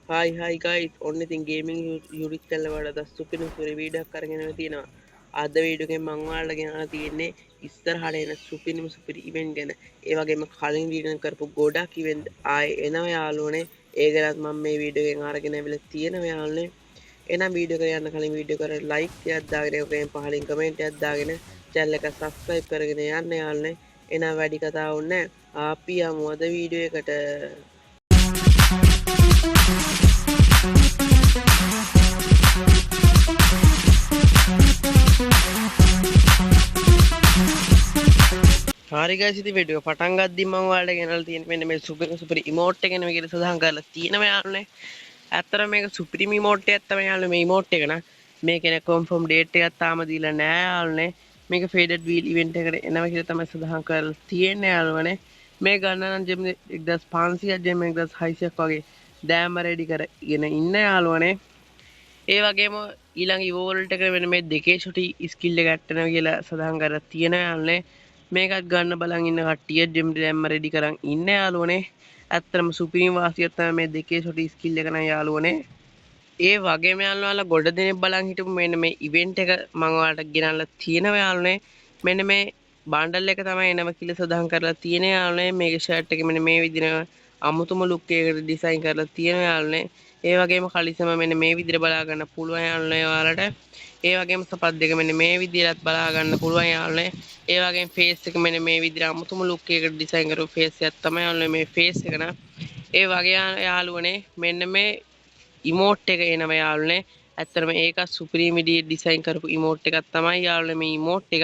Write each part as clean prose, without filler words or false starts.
Hi guys, ඔන්න ඉතින් gaming YouTube channel වලට සුපිරි වීඩියෝ එකක් අරගෙන තියෙනවා. අද වීඩියෝ එකෙන් මම ඔයාලට ගෙනලා තියෙන්නේ ඉස්සරහට එන සුපිරි ඉවෙන්ට් ගැන. ඒ වගේම කලින් වීඩියෝ කරපු ගොඩක් ඉවෙන්ට් ආයේ එනවා යාළුවනේ. ඒ ගැනත් මම මේ වීඩියෝ එකෙන් අරගෙන අවිලා තියෙනවා යාළුවනේ. එහෙනම් වීඩියෝ එක යන්න කලින් වීඩියෝ කරලා ලයික් එකක් දාගෙන ඒකෙන් පහලින් කමෙන්ට් එකක් දාගෙන channel එක subscribe කරගෙන යන්න යාළුවනේ. එහෙනම් වැඩි කතාවක් නැහැ. අපි යමු අද වීඩියෝ එකට. හරි guys ඉතින් වීඩියෝ පටන් ගද්දි මම ඔයාලට ගෙනල්ලා තියෙන මෙන්න මේ සුපිරි ඉමෝට් එක ගැන මේකේ සඳහන් කරලා තියෙනවා යාළුවනේ. ඇත්තටම මේක සුපිරිම ඉමෝට් එකක් තමයි යාළුවනේ මේ ඉමෝට් එක න. මේකේ නේ කන්ෆර්ම් ඩේට් එකක් තාම දීලා නැහැ යාළුවනේ. මේක ෆේඩඩ් වීල් ඉවෙන්ට් එකට එනවා කියලා තමයි සඳහන් කරලා තියෙන්නේ යාළුවනේ. මේ ගන්න නම් ජෙම් 1500ක් ජෙම් 1600ක් වගේ දෑම රෙඩි කරගෙන ඉන්න යාළුවනේ. ඒ වගේම ඊළඟ ඉවෝල්ට් එක වෙන මේ දෙකේ ෂොටි ස්කිල් එක ඇට්ටනවා කියලා සඳහන් කරලා තියෙනවා යාළුවනේ. මේකත් ගන්න බලන් ඉන්න කට්ටිය ජෙම් දැම්ම රෙඩි කරන් ඉන්න යාළුවනේ. ඇත්තටම සුපිරිම වාසියක් තමයි මේ දෙකේ ෂොටි ස්කිල් එක නම් යාළුවනේ. ඒ වගේම යාළුවලා ගොඩ දෙනෙක් බලන් හිටපු මෙන්න මේ ඉවෙන්ට් එක මම ඔයාලට ගෙනල්ලා තියෙනවා යාළුවනේ. මෙන්න මේ බණ්ඩල් එක තමයි එනම කියලා සඳහන් කරලා තියෙනවා යාළුවනේ. මේකේ ෂර්ට් එක මෙන්න මේ විදිහට අමුතුම ලුක් එකකට ඩිසයින් කරලා තියෙනවා යාළුවනේ. ඒ වගේම කලිසම මෙන්න මේ විදිහට බලා ගන්න පුළුවන් යාළුවනේ ඔයාලට. ඒ වගේම සපත් දෙක මෙන්න මේ විදිහට බලා ගන්න පුළුවන් යාළුවනේ. ඒ වගේම ෆේස් එක මෙන්න මේ විදිහට අමුතුම ලුක් එකකට ඩිසයින් කරපු ෆේස් එකක් තමයි යාළුවනේ මේ ෆේස් එක න. ඒ වගේ යාළුවනේ මෙන්න මේ ඉමෝට් එක එනවා යාළුවනේ. ඇත්තටම ඒක සුපිරිම විදිහට ඩිසයින් කරපු ඉමෝට් එකක් තමයි යාළුවනේ මේ ඉමෝට් එක.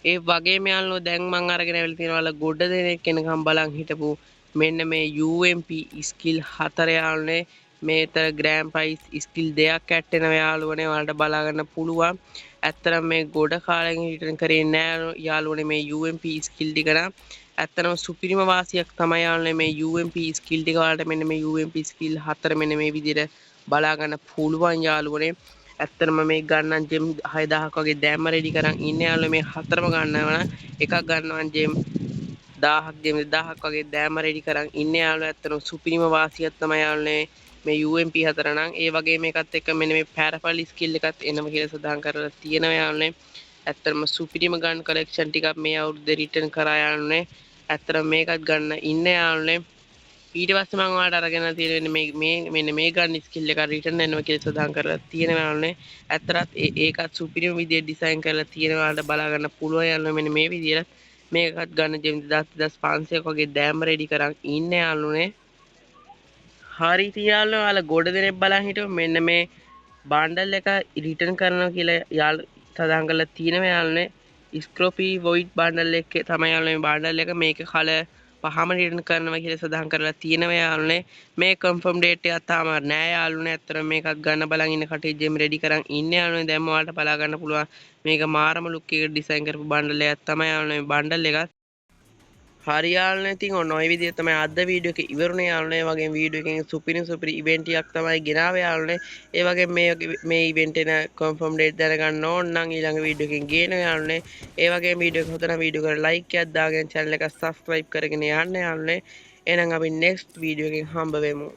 ඒ වගේම යාළුවෝ දැන් මම අරගෙන ආවිල්ලා තියෙනවා ගොඩ දෙනෙක් එනකම් බලන් හිටපු මෙන්න මේ UMP ස්කිල් 4 යාළුවනේ. මේතර ග්‍රෑන්ඩ් ප්‍රයිස් ස්කිල් දෙකක් ඇට්ටෙනවා යාළුවනේ. ඔයාලට බලා ගන්න පුළුවන්. ඇත්තටම මේ ගොඩ කාලෙකින් රිටර්න් කරේ නෑ යාළුවනේ මේ UMP ස්කිල් ටික නම්. ඇත්තටම සුපිරිම වාසියක් තමයි යාළුවනේ මේ UMP ස්කිල් ටික. ඔයාලට මෙන්න මේ UMP ස්කිල් 4 මෙන්න මේ විදිහට බලා ගන්න පුළුවන් යාළුවනේ. ඇත්තටම මේ ගන්න ජෙම් 6000ක් වගේ දැම්ම රෙඩි කරන් ඉන්නේ යාළුවනේ. මේ හතරම ගන්නවා නම් එකක් ගන්නවා ජෙම් 1000ක් ජෙම් 2000ක් වගේ දැම්ම රෙඩි කරන් ඉන්නේ යාළුවනේ. ඇත්තටම සුපිරිම වාසියක් තමයි යාළුවනේ මේ UMP 4 නම්. ඒ වගේ මේකත් එක්ක මෙන්න මේ පැරපල් ස්කිල් එකත් එනවා කියලා සඳහන් කරලා තියෙනවා යාළුවනේ. ඇත්තටම සුපිරිම ගන් කලෙක්ෂන් ටිකක් මේ අවුරුද්දේ රිටර්න් කරා යාළුවනේ. ඇත්තටම මේකත් ගන්න ඉන්නේ යාළුවනේ. ඊට පස්සේ මම ඔයාලට අරගෙන තියෙන මෙන්න මේ ගන්න ස්කිල් එක රිටර්න් වෙනවා කියලා සඳහන් කරලා තියෙනවා යාළුවනේ. ඇත්තටත් ඒකත් සුපිරිම විදිහට ඩිසයින් කරලා තියෙනවා. ඔයාලට බලා ගන්න පුළුවන් යාළුවනේ මෙන්න මේ විදිහට. මේකත් ගන්න ජෙම් 2500ක් වගේ දෑම රෙඩි කරන් ඉන්නේ යාළුවනේ. හරි ඉතින් යාළුවෝ ඔයාලා ගොඩ දෙනෙක් බලන් හිටපු මෙන්න මේ බණ්ඩල් එක රිටර්න් කරනවා කියලා යාළුවෝ සඳහන් කරලා තියෙනවා යාළුවනේ. ස්ක්‍රොපි වොයිඩ් බණ්ඩල් එකේ තමයි යාළුවනේ මේ බණ්ඩල් එක. මේකේ කලර් පහම රිටර්න් කරනවා කියලා සඳහන් කරලා තියෙනවා යාළුවනේ. මේ කන්ෆර්ම් ඩේට් එකක් තාම නෑ යාළුවනේ. අතන මේකත් ගන්න බලන් ඉන්න කටේ ජෙම් රෙඩි කරන් ඉන්නේ යාළුවනේ. දැන් ඔයාලට බලා ගන්න පුළුවන් මේක මාරම ලුක් එකකට ඩිසයින් කරපු බණ්ඩල් එකක් තමයි යාළුවනේ මේ බණ්ඩල් එක. හරි යාළුවනේ ඉතින් ඔන්න ඔය විදිහට තමයි අද වීඩියෝ එක ඉවරුනේ යාළුවනේ. වගේ වීඩියෝ එකකින් සුපිරි ඉවෙන්ට් එකක් තමයි ගෙනාවේ යාළුවනේ. ඒ වගේ මේ ඉවෙන්ට් එක කන්ෆර්ම් ඩේට් දැනගන්න ඕන නම් ඊළඟ වීඩියෝ එකකින් ගේනවා යාළුවනේ. ඒ වගේ වීඩියෝ එක හොඳ නම් වීඩියෝ එකට ලයික් එකක් දාගෙන channel එක subscribe කරගෙන යන්න යාළුවනේ. එහෙනම් අපි next වීඩියෝ එකකින් හම්බ වෙමු.